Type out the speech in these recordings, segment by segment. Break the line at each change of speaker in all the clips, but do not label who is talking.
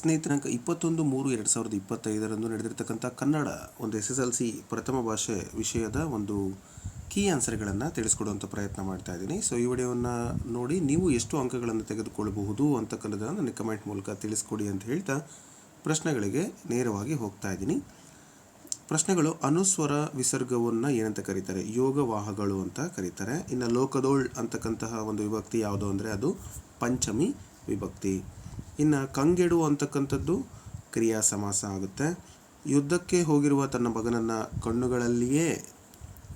ಸ್ನೇಹಿತರೆ, 21/3/2025 ನಡೆದಿರ್ತಕ್ಕಂಥ ಕನ್ನಡ ಒಂದು SSLC ಪ್ರಥಮ ಭಾಷೆ ವಿಷಯದ ಒಂದು ಕೀ ಆನ್ಸರ್ಗಳನ್ನು ತಿಳಿಸ್ಕೊಡುವಂಥ ಪ್ರಯತ್ನ ಮಾಡ್ತಾ ಇದ್ದೀನಿ. ಸೊ ಈ ವಿಡಿಯೋವನ್ನು ನೋಡಿ ನೀವು ಎಷ್ಟು ಅಂಕಗಳನ್ನು ತೆಗೆದುಕೊಳ್ಳಬಹುದು ಅಂತಕ್ಕಂಥದ್ದನ್ನು ನನಗೆ ಕಮೆಂಟ್ ಮೂಲಕ ತಿಳಿಸ್ಕೊಡಿ ಅಂತ ಹೇಳ್ತಾ ಪ್ರಶ್ನೆಗಳಿಗೆ ನೇರವಾಗಿ ಹೋಗ್ತಾ ಇದ್ದೀನಿ. ಪ್ರಶ್ನೆಗಳು: ಅನುಸ್ವರ ವಿಸರ್ಗವನ್ನು ಏನಂತ ಕರೀತಾರೆ? ಯೋಗವಾಹಗಳು ಅಂತ ಕರೀತಾರೆ. ಇನ್ನು ಲೋಕದೋಳ್ ಅಂತಕ್ಕಂತಹ ಒಂದು ವಿಭಕ್ತಿ ಯಾವುದು ಅಂದರೆ ಅದು ಪಂಚಮಿ ವಿಭಕ್ತಿ. ಇನ್ನು ಕಂಗೆಡು ಅಂತಕ್ಕಂಥದ್ದು ಕ್ರಿಯಾ ಸಮಾಸ ಆಗುತ್ತೆ. ಯುದ್ಧಕ್ಕೆ ಹೋಗಿರುವ ತನ್ನ ಮಗನನ್ನು ಕಣ್ಣುಗಳಲ್ಲಿಯೇ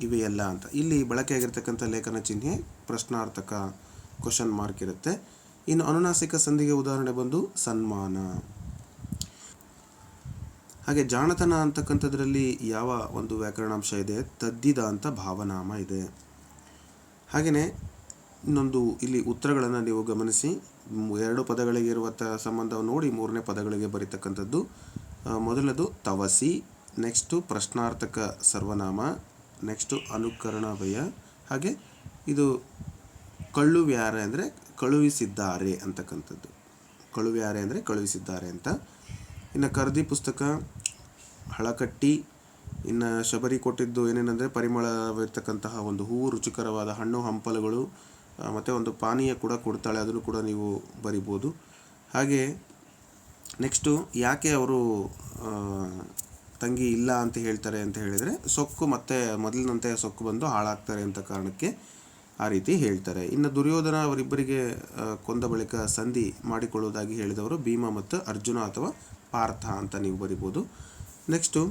ಇವೆಯಲ್ಲ ಅಂತ ಇಲ್ಲಿ ಬಳಕೆಯಾಗಿರ್ತಕ್ಕಂಥ ಲೇಖನ ಚಿಹ್ನೆ ಪ್ರಶ್ನಾರ್ಥಕ ಕ್ವಶನ್ ಮಾರ್ಕ್ ಇರುತ್ತೆ. ಇನ್ನು ಅನುನಾಸಿಕ ಸಂಧಿಗೆ ಉದಾಹರಣೆ ಬಂದು ಸನ್ಮಾನ. ಹಾಗೆ ಜಾಣತನ ಅಂತಕ್ಕಂಥದ್ರಲ್ಲಿ ಯಾವ ಒಂದು ವ್ಯಾಕರಣಾಂಶ ಇದೆ? ತದ್ದಿದ ಅಂತ ಭಾವನಾಮ ಇದೆ. ಹಾಗೆಯೇ ಇನ್ನೊಂದು ಇಲ್ಲಿ ಉತ್ತರಗಳನ್ನು ನೀವು ಗಮನಿಸಿ, 2 ಪದಗಳಿಗೆ ಇರುವ ಸಂಬಂಧವನ್ನು ನೋಡಿ 3ನೇ ಪದಗಳಿಗೆ ಬರೀತಕ್ಕಂಥದ್ದು. ಮೊದಲದು ತವಸಿ, ನೆಕ್ಸ್ಟು ಪ್ರಶ್ನಾರ್ಥಕ ಸರ್ವನಾಮ, ನೆಕ್ಸ್ಟು ಅನುಕರಣಭಯ, ಹಾಗೆ ಇದು ಕಳುವ್ಯಾರೆ ಅಂದರೆ ಕಳುಹಿಸಿದ್ದಾರೆ ಅಂತಕ್ಕಂಥದ್ದು. ಕಳುವ್ಯಾರೆ ಅಂದರೆ ಕಳುಹಿಸಿದ್ದಾರೆ ಅಂತ. ಇನ್ನು ಕರ್ದಿ ಪುಸ್ತಕ, ಹಳಕಟ್ಟಿ, ಇನ್ನು ಶಬರಿ ಕೊಟ್ಟಿದ್ದು ಏನೇನೆಂದರೆ ಪರಿಮಳವಿರ್ತಕ್ಕಂತಹ ಒಂದು ಹೂವು, ರುಚಿಕರವಾದ ಹಣ್ಣು ಹಂಪಲುಗಳು, ಮತ್ತು ಒಂದು ಪಾನೀಯ ಕೂಡ ಕೊಡ್ತಾಳೆ, ಅದನ್ನು ಕೂಡ ನೀವು ಬರಿಬೋದು. ಹಾಗೆ ನೆಕ್ಸ್ಟು ಯಾಕೆ ಅವರು ತಂಗಿ ಇಲ್ಲ ಅಂತ ಹೇಳ್ತಾರೆ ಅಂತ ಹೇಳಿದರೆ, ಸೊಕ್ಕು ಮತ್ತು ಮೊದಲಿನಂತೆ ಸೊಕ್ಕು ಬಂದು ಹಾಳಾಗ್ತಾರೆ ಅಂತ ಕಾರಣಕ್ಕೆ ಆ ರೀತಿ ಹೇಳ್ತಾರೆ. ಇನ್ನು ದುರ್ಯೋಧನ ಅವರಿಬ್ಬರಿಗೆ ಕೊಂದ ಬಳಿಕ ಸಂಧಿ ಮಾಡಿಕೊಳ್ಳುವುದಾಗಿ ಹೇಳಿದವರು ಭೀಮ ಮತ್ತು ಅರ್ಜುನ ಅಥವಾ ಪಾರ್ಥ ಅಂತ ನೀವು ಬರಿಬೋದು. ನೆಕ್ಸ್ಟು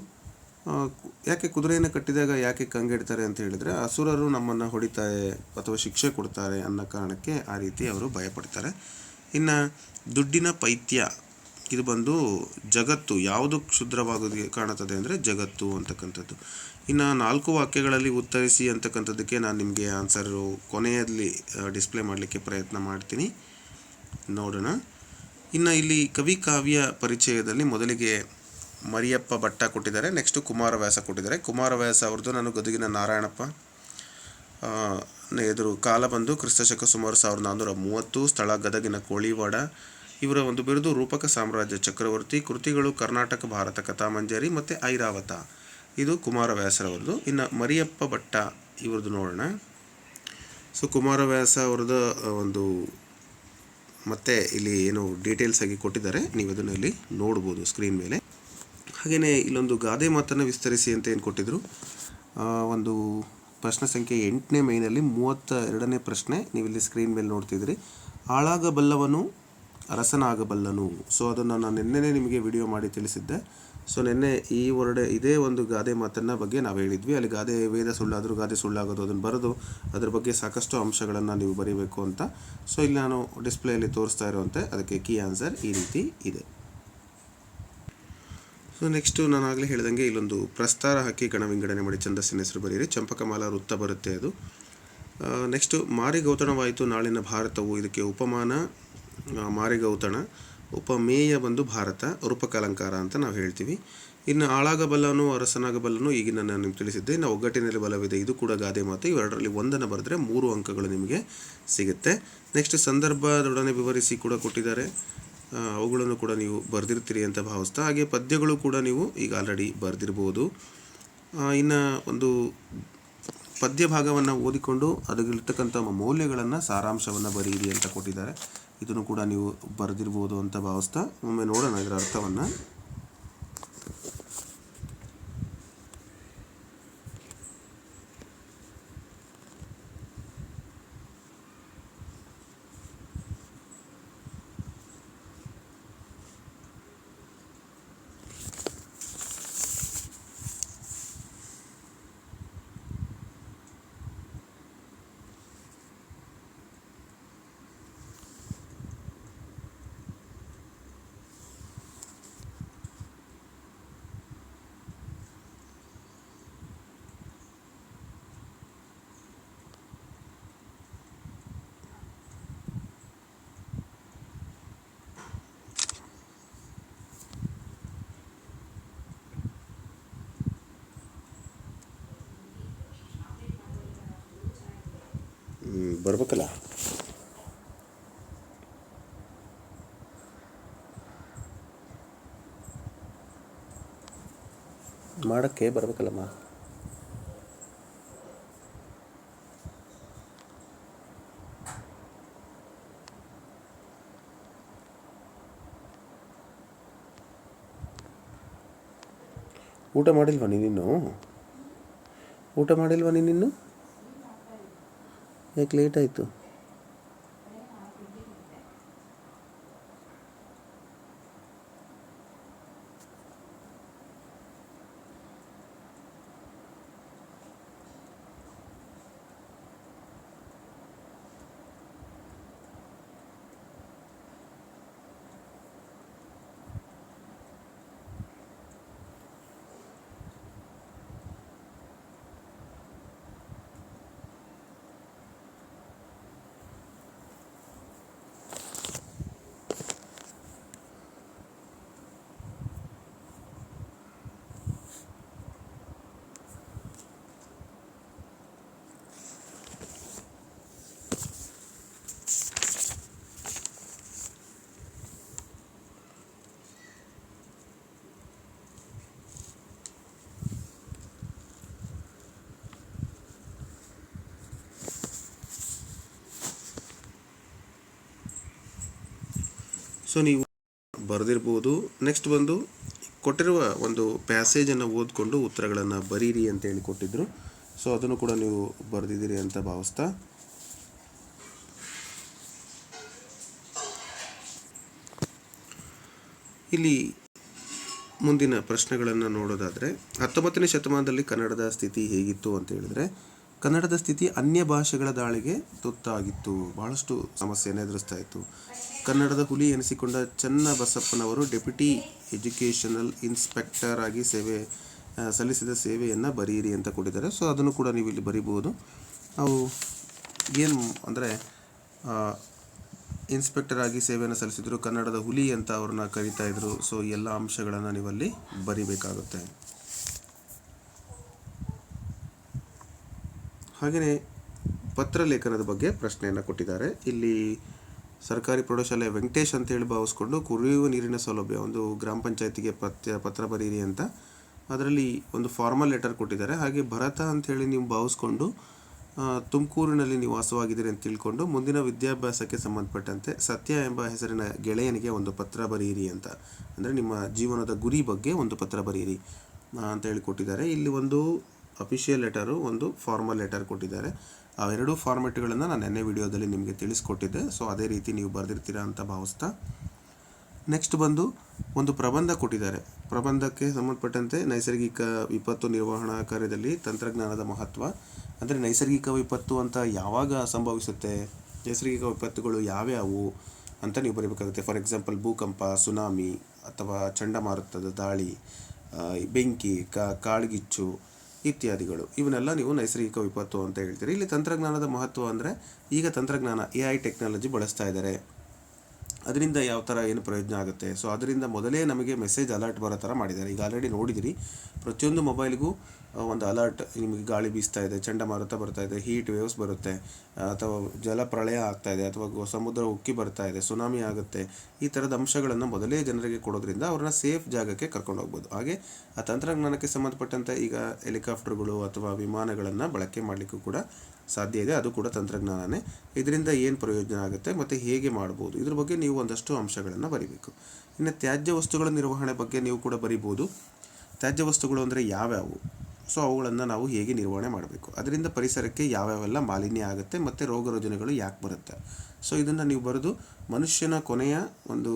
ಯಾಕೆ ಕುದುರೆಯನ್ನು ಕಟ್ಟಿದಾಗ ಯಾಕೆ ಕಂಗೆಡ್ತಾರೆ ಅಂತ ಹೇಳಿದರೆ, ಅಸುರರು ನಮ್ಮನ್ನು ಹೊಡಿತಾರೆ ಅಥವಾ ಶಿಕ್ಷೆ ಕೊಡ್ತಾರೆ ಅನ್ನೋ ಕಾರಣಕ್ಕೆ ಆ ರೀತಿ ಅವರು ಭಯಪಡ್ತಾರೆ. ಇನ್ನು ದುಡ್ಡಿನ ಪೈತ್ಯ, ಇದು ಬಂದು ಜಗತ್ತು ಯಾವುದು ಕ್ಷುದ್ರವಾಗಿ ಕಾಣುತ್ತದೆ ಅಂದರೆ ಜಗತ್ತು ಅಂತಕ್ಕಂಥದ್ದು. ಇನ್ನು 4 ವಾಕ್ಯಗಳಲ್ಲಿ ಉತ್ತರಿಸಿ ಅಂತಕ್ಕಂಥದ್ದಕ್ಕೆ ನಾನು ನಿಮಗೆ ಆನ್ಸರು ಕೊನೆಯಲ್ಲಿ ಡಿಸ್ಪ್ಲೇ ಮಾಡಲಿಕ್ಕೆ ಪ್ರಯತ್ನ ಮಾಡ್ತೀನಿ, ನೋಡೋಣ. ಇನ್ನು ಇಲ್ಲಿ ಕವಿ ಕಾವ್ಯ ಪರಿಚಯದಲ್ಲಿ ಮೊದಲಿಗೆ ಮರಿಯಪ್ಪ ಭಟ್ಟ ಕೊಟ್ಟಿದ್ದಾರೆ, ನೆಕ್ಸ್ಟು ಕುಮಾರವ್ಯಾಸ ಕೊಟ್ಟಿದ್ದಾರೆ. ಕುಮಾರವ್ಯಾಸ ಅವ್ರದ್ದು ನಾನು ಗದುಗಿನ ನಾರಾಯಣಪ್ಪ, ಎದುರು ಕಾಲ ಬಂದು ಕ್ರಿಸ್ತಶಕ ಸುಮಾರು 1430, ಸ್ಥಳ ಗದಗಿನ ಕೋಳಿವಾಡ. ಇವರ ಒಂದು ಬಿರುದು ರೂಪಕ ಸಾಮ್ರಾಜ್ಯ ಚಕ್ರವರ್ತಿ. ಕೃತಿಗಳು ಕರ್ನಾಟಕ ಭಾರತ ಕಥಾಮಂಜರಿ ಮತ್ತು ಐರಾವತ, ಇದು ಕುಮಾರವ್ಯಾಸರವ್ರದ್ದು. ಇನ್ನು ಮರಿಯಪ್ಪ ಭಟ್ಟ ಇವ್ರದ್ದು ನೋಡೋಣ. ಸೊ ಕುಮಾರವ್ಯಾಸ ಅವ್ರದ್ದು ಒಂದು ಮತ್ತೆ ಇಲ್ಲಿ ಏನು ಡೀಟೇಲ್ಸ್ ಆಗಿ ಕೊಟ್ಟಿದ್ದಾರೆ, ನೀವು ಅದನ್ನು ಇಲ್ಲಿ ನೋಡ್ಬೋದು ಸ್ಕ್ರೀನ್ ಮೇಲೆ. ಹಾಗೆಯೇ ಇಲ್ಲೊಂದು ಗಾದೆ ಮಾತನ್ನು ವಿಸ್ತರಿಸಿ ಅಂತ ಏನು ಕೊಟ್ಟಿದ್ರು, ಒಂದು ಪ್ರಶ್ನೆ ಸಂಖ್ಯೆ 8ನೇ ಮೇನಲ್ಲಿ 32ನೇ ಪ್ರಶ್ನೆ ನೀವಿಲ್ಲಿ ಸ್ಕ್ರೀನ್ ಮೇಲೆ ನೋಡ್ತಿದ್ರಿ. ಆಳಾಗಬಲ್ಲವನು ಅರಸನಾಗಬಲ್ಲನು. ಸೊ ಅದನ್ನು ನಾನು ನಿನ್ನೆ ನಿಮಗೆ ವಿಡಿಯೋ ಮಾಡಿ ತಿಳಿಸಿದ್ದೆ. ಸೊ ನಿನ್ನೆ ಇದೇ ಒಂದು ಗಾದೆ ಮಾತನ್ನು ಬಗ್ಗೆ ನಾವು ಹೇಳಿದ್ವಿ. ಅಲ್ಲಿ ಗಾದೆ ವೇದ ಸುಳ್ಳಾದರೂ ಗಾದೆ ಸುಳ್ಳಾಗೋದು ಅದನ್ನು ಬರೆದು ಅದ್ರ ಬಗ್ಗೆ ಸಾಕಷ್ಟು ಅಂಶಗಳನ್ನು ನೀವು ಬರೀಬೇಕು ಅಂತ. ಸೊ ಇಲ್ಲಿ ನಾನು ಡಿಸ್ಪ್ಲೇಯಲ್ಲಿ ತೋರಿಸ್ತಾ ಇರುವಂತೆ ಅದಕ್ಕೆ ಕೀ ಆನ್ಸರ್ ಈ ರೀತಿ ಇದೆ. ಸೊ ನೆಕ್ಸ್ಟು ನಾನು ಆಗಲೇ ಹೇಳಿದಂಗೆ ಇಲ್ಲೊಂದು ಪ್ರಸ್ತಾರ ಹಾಕಿ ಗಣ ವಿಂಗಡಣೆ ಮಾಡಿ ಛಂದಸ್ಸಿನ ಹೆಸರು ಬರೀರಿ. ಚಂಪಕಮಾಲ ವೃತ್ತ ಬರುತ್ತೆ ಅದು. ನೆಕ್ಸ್ಟು ಮಾರಿಗೌತಣವಾಯಿತು ನಾಳಿನ ಭಾರತವು, ಇದಕ್ಕೆ ಉಪಮಾನ ಮಾರಿಗೌತಣ, ಉಪಮೇಯ ಬಂದು ಭಾರತ, ರೂಪಕಾಲಂಕಾರ ಅಂತ ನಾವು ಹೇಳ್ತೀವಿ. ಇನ್ನು ಆಳಾಗಬಲ್ಲನು ಅರಸನಾಗಬಲ್ಲನು ಈಗಿನ ನಾನು ನಿಮ್ಗೆ ತಿಳಿಸಿದ್ದೆ. ಇನ್ನು ಒಗ್ಗಟ್ಟಿನಲ್ಲಿ ಬಲವಿದೆ, ಇದು ಕೂಡ ಗಾದೆ ಮಾತು. ಇವೆರಡರಲ್ಲಿ ಒಂದನ್ನು ಬರೆದ್ರೆ 3 ಅಂಕಗಳು ನಿಮಗೆ ಸಿಗುತ್ತೆ. ನೆಕ್ಸ್ಟ್ ಸಂದರ್ಭದೊಡನೆ ವಿವರಿಸಿ ಕೂಡ ಕೊಟ್ಟಿದ್ದಾರೆ, ಅವುಗಳನ್ನು ಕೂಡ ನೀವು ಬರೆದಿರ್ತೀರಿ ಅಂತ ಭಾವಿಸ್ತಾ. ಹಾಗೆ ಪದ್ಯಗಳು ಕೂಡ ನೀವು ಈಗ ಆಲ್ರೆಡಿ ಬರೆದಿರ್ಬೋದು. ಇನ್ನು ಒಂದು ಪದ್ಯ ಭಾಗವನ್ನು ಓದಿಕೊಂಡು ಅದರಲ್ಲಿರ್ತಕ್ಕಂಥ ಮೌಲ್ಯಗಳನ್ನು ಸಾರಾಂಶವನ್ನು ಬರೀರಿ ಅಂತ ಕೊಟ್ಟಿದ್ದಾರೆ. ಇದನ್ನು ಕೂಡ ನೀವು ಬರೆದಿರ್ಬೋದು ಅಂತ ಭಾವಿಸ್ತಾ ಒಮ್ಮೆ ನೋಡೋಣ ಇದರ ಅರ್ಥವನ್ನು. ಬರ್ಬೇಕಲ್ಲ. ಮಾಡೋಕ್ಕೆ ಬರಬೇಕಲ್ಲಮ್ಮ. ಊಟ ಮಾಡಿಲ್ವಾ ನೀನಿನ್ನು? ಊಟ ಮಾಡಿಲ್ವಾ ನೀನಿನ್ನು? ಯಾಕೆ ಲೇಟ್ ಆಯಿತು? ಸೊ ನೀವು ಬರೆದಿರ್ಬೋದು. ನೆಕ್ಸ್ಟ್ ಬಂದು ಕೊಟ್ಟಿರುವ ಒಂದು ಪ್ಯಾಸೇಜನ್ನು ಓದ್ಕೊಂಡು ಉತ್ತರಗಳನ್ನು ಬರೀರಿ ಅಂತೇಳಿ ಕೊಟ್ಟಿದ್ದರು. ಸೊ ಅದನ್ನು ಕೂಡ ನೀವು ಬರೆದಿದ್ದೀರಿ ಅಂತ ಭಾವಿಸ್ತಾ, ಇಲ್ಲಿ ಮುಂದಿನ ಪ್ರಶ್ನೆಗಳನ್ನು ನೋಡೋದಾದರೆ, 19ನೇ ಶತಮಾನದಲ್ಲಿ ಕನ್ನಡದ ಸ್ಥಿತಿ ಹೇಗಿತ್ತು ಅಂತ ಹೇಳಿದ್ರೆ, ಕನ್ನಡದ ಸ್ಥಿತಿ ಅನ್ಯ ಭಾಷೆಗಳ ದಾಳಿಗೆ ತುತ್ತಾಗಿತ್ತು. ಬಹಳಷ್ಟು ಸಮಸ್ಯೆಯನ್ನು ಎದುರಿಸ್ತಾ ಇತ್ತು. ಕನ್ನಡದ ಹುಲಿ ಎನಿಸಿಕೊಂಡ ಚನ್ನಬಸಪ್ಪನವರು ಡೆಪ್ಯೂಟಿ ಎಜುಕೇಷನಲ್ ಇನ್ಸ್ಪೆಕ್ಟರ್ ಆಗಿ ಸಲ್ಲಿಸಿದ ಸೇವೆಯನ್ನು ಬರೀರಿ ಅಂತ ಕೊಟ್ಟಿದ್ದಾರೆ. ಸೊ ಅದನ್ನು ಕೂಡ ನೀವು ಇಲ್ಲಿ ಬರೀಬಹುದು. ಅವು ಏನು ಅಂದರೆ, ಇನ್ಸ್ಪೆಕ್ಟರ್ ಆಗಿ ಸೇವೆಯನ್ನು ಸಲ್ಲಿಸಿದ್ರು, ಕನ್ನಡದ ಹುಲಿ ಅಂತ ಅವ್ರನ್ನ ಕರೀತಾ ಇದ್ರು. ಸೊ ಎಲ್ಲ ಅಂಶಗಳನ್ನು ನೀವಲ್ಲಿ ಬರಿಬೇಕಾಗುತ್ತೆ. ಹಾಗೆಯೇ ಪತ್ರಲೇಖನದ ಬಗ್ಗೆ ಪ್ರಶ್ನೆಯನ್ನು ಕೊಟ್ಟಿದ್ದಾರೆ. ಇಲ್ಲಿ ಸರ್ಕಾರಿ ಪ್ರೌಢಶಾಲೆ ವೆಂಕಟೇಶ್ ಅಂತೇಳಿ ಭಾವಿಸ್ಕೊಂಡು ಕುಡಿಯುವ ನೀರಿನ ಸೌಲಭ್ಯ ಒಂದು ಗ್ರಾಮ ಪಂಚಾಯತಿಗೆ ಪತ್ರ ಬರೀರಿ ಅಂತ, ಅದರಲ್ಲಿ ಒಂದು ಫಾರ್ಮಲ್ ಲೆಟರ್ ಕೊಟ್ಟಿದ್ದಾರೆ. ಹಾಗೆ ಭರತ ಅಂಥೇಳಿ ನೀವು ಭಾವಿಸ್ಕೊಂಡು ತುಮಕೂರಿನಲ್ಲಿ ನೀವು ವಾಸವಾಗಿದ್ದೀರಿ ಅಂತ ತಿಳ್ಕೊಂಡು ಮುಂದಿನ ವಿದ್ಯಾಭ್ಯಾಸಕ್ಕೆ ಸಂಬಂಧಪಟ್ಟಂತೆ ಸತ್ಯ ಎಂಬ ಹೆಸರಿನ ಗೆಳೆಯನಿಗೆ ಒಂದು ಪತ್ರ ಬರೆಯಿರಿ ಅಂತ, ಅಂದರೆ ನಿಮ್ಮ ಜೀವನದ ಗುರಿ ಬಗ್ಗೆ ಒಂದು ಪತ್ರ ಬರೆಯಿರಿ ಅಂತ ಹೇಳಿ ಕೊಟ್ಟಿದ್ದಾರೆ. ಇಲ್ಲಿ ಒಂದು ಅಫಿಷಿಯಲ್ ಲೆಟರು, ಒಂದು ಫಾರ್ಮಲ್ ಲೆಟರ್ ಕೊಟ್ಟಿದ್ದಾರೆ. ಅವೆರಡೂ ಫಾರ್ಮೆಟ್ಗಳನ್ನು ನಾನು ನೆನ್ನೆ ವಿಡಿಯೋದಲ್ಲಿ ನಿಮಗೆ ತಿಳಿಸ್ಕೊಟ್ಟಿದ್ದೆ. ಸೊ ಅದೇ ರೀತಿ ನೀವು ಬರೆದಿರ್ತೀರಾ ಅಂತ ಭಾವಿಸ್ತಾ, ನೆಕ್ಸ್ಟ್ ಬಂದು ಒಂದು ಪ್ರಬಂಧ ಕೊಟ್ಟಿದ್ದಾರೆ. ಪ್ರಬಂಧಕ್ಕೆ ಸಂಬಂಧಪಟ್ಟಂತೆ ನೈಸರ್ಗಿಕ ವಿಪತ್ತು ನಿರ್ವಹಣಾ ಕಾರ್ಯದಲ್ಲಿ ತಂತ್ರಜ್ಞಾನದ ಮಹತ್ವ, ಅಂದರೆ ನೈಸರ್ಗಿಕ ವಿಪತ್ತು ಅಂತ ಯಾವಾಗ ಸಂಭವಿಸುತ್ತೆ, ನೈಸರ್ಗಿಕ ವಿಪತ್ತುಗಳು ಯಾವ್ಯಾವು ಅಂತ ನೀವು ಬರೀಬೇಕಾಗುತ್ತೆ. ಫಾರ್ ಎಕ್ಸಾಂಪಲ್ ಭೂಕಂಪ, ಸುನಾಮಿ ಅಥವಾ ಚಂಡಮಾರುತದ ದಾಳಿ, ಬೆಂಕಿ, ಕಾಳ್ಗಿಚ್ಚು ಇತ್ಯಾದಿಗಳು, ಇವನ್ನೆಲ್ಲ ನೀವು ನೈಸರ್ಗಿಕ ವಿಪತ್ತು ಅಂತ ಹೇಳ್ತೀರಿ. ಇಲ್ಲಿ ತಂತ್ರಜ್ಞಾನದ ಮಹತ್ವ ಅಂದರೆ, ಈಗ ತಂತ್ರಜ್ಞಾನ AI ಟೆಕ್ನಾಲಜಿ ಬಳಸ್ತಾ ಇದ್ದಾರೆ, ಅದರಿಂದ ಯಾವ ಥರ ಏನು ಪ್ರಯೋಜನ ಆಗುತ್ತೆ. ಸೊ ಅದರಿಂದ ಮೊದಲೇ ನಮಗೆ ಮೆಸೇಜ್ ಅಲರ್ಟ್ ಬರೋ ಥರ ಮಾಡಿದ್ದಾರೆ. ಈಗ ಆಲ್ರೆಡಿ ನೋಡಿದಿರಿ, ಪ್ರತಿಯೊಂದು ಮೊಬೈಲ್ಗೂ ಒಂದು ಅಲರ್ಟ್, ನಿಮಗೆ ಗಾಳಿ ಬೀಸ್ತಾ ಇದೆ, ಚಂಡಮಾರುತ ಬರ್ತಾ ಇದೆ, ಹೀಟ್ ವೇವ್ಸ್ ಬರುತ್ತೆ, ಅಥವಾ ಜಲಪ್ರಳಯ ಆಗ್ತಾ ಇದೆ, ಅಥವಾ ಸಮುದ್ರ ಉಕ್ಕಿ ಬರ್ತಾ ಇದೆ, ಸುನಾಮಿ ಆಗುತ್ತೆ, ಈ ಥರದ ಅಂಶಗಳನ್ನು ಮೊದಲೇ ಜನರಿಗೆ ಕೊಡೋದ್ರಿಂದ ಅವ್ರನ್ನ ಸೇಫ್ ಜಾಗಕ್ಕೆ ಕರ್ಕೊಂಡು ಹೋಗ್ಬೋದು. ಹಾಗೆ ಆ ತಂತ್ರಜ್ಞಾನಕ್ಕೆ ಸಂಬಂಧಪಟ್ಟಂತೆ ಈಗ ಹೆಲಿಕಾಪ್ಟರ್ಗಳು ಅಥವಾ ವಿಮಾನಗಳನ್ನು ಬಳಕೆ ಮಾಡಲಿಕ್ಕೂ ಕೂಡ ಸಾಧ್ಯ ಇದೆ. ಅದು ಕೂಡ ತಂತ್ರಜ್ಞಾನನೇ. ಇದರಿಂದ ಏನು ಪ್ರಯೋಜನ ಆಗುತ್ತೆ ಮತ್ತು ಹೇಗೆ ಮಾಡ್ಬೋದು, ಇದ್ರ ಬಗ್ಗೆ ನೀವು ಒಂದಷ್ಟು ಅಂಶಗಳನ್ನು ಬರೀಬೇಕು. ಇನ್ನು ತ್ಯಾಜ್ಯ ವಸ್ತುಗಳ ನಿರ್ವಹಣೆ ಬಗ್ಗೆ ನೀವು ಕೂಡ ಬರಿಬೋದು. ತ್ಯಾಜ್ಯ ವಸ್ತುಗಳು ಅಂದರೆ ಯಾವ್ಯಾವು, ಸೊ ಅವುಗಳನ್ನು ನಾವು ಹೇಗೆ ನಿರ್ವಹಣೆ ಮಾಡಬೇಕು, ಅದರಿಂದ ಪರಿಸರಕ್ಕೆ ಯಾವ್ಯಾವೆಲ್ಲ ಮಾಲಿನ್ಯ ಆಗುತ್ತೆ ಮತ್ತು ರೋಗ ರುಜಿನಗಳು ಯಾಕೆ ಬರುತ್ತೆ. ಸೊ ಇದನ್ನು ನೀವು ಬರೆದು ಮನುಷ್ಯನ ಕೊನೆಯ ಒಂದು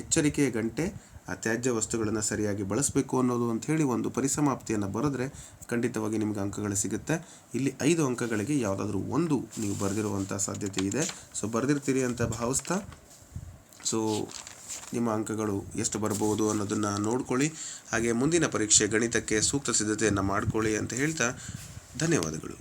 ಎಚ್ಚರಿಕೆಯ ಗಂಟೆ ಆ ತ್ಯಾಜ್ಯ ವಸ್ತುಗಳನ್ನು ಸರಿಯಾಗಿ ಬಳಸಬೇಕು ಅನ್ನೋದು ಅಂಥೇಳಿ ಒಂದು ಪರಿಸಮಾಪ್ತಿಯನ್ನು ಬರೆದ್ರೆ ಖಂಡಿತವಾಗಿ ನಿಮಗೆ ಅಂಕಗಳು ಸಿಗುತ್ತೆ. ಇಲ್ಲಿ 5 ಅಂಕಗಳಿಗೆ ಯಾವುದಾದ್ರೂ ಒಂದು ನೀವು ಬರೆದಿರುವಂಥ ಸಾಧ್ಯತೆ ಇದೆ. ಸೊ ಬರೆದಿರ್ತೀರಿ ಅಂತ ಭಾವಿಸ್ತಾ, ಸೊ ನಿಮ್ಮ ಅಂಕಗಳು ಎಷ್ಟು ಬರ್ಬೋದು ಅನ್ನೋದನ್ನು ನೋಡ್ಕೊಳ್ಳಿ. ಹಾಗೆ ಮುಂದಿನ ಪರೀಕ್ಷೆ ಗಣಿತಕ್ಕೆ ಸೂಕ್ತ ಸಿದ್ಧತೆಯನ್ನು ಮಾಡ್ಕೊಳ್ಳಿ ಅಂತ ಹೇಳ್ತಾ ಧನ್ಯವಾದಗಳು.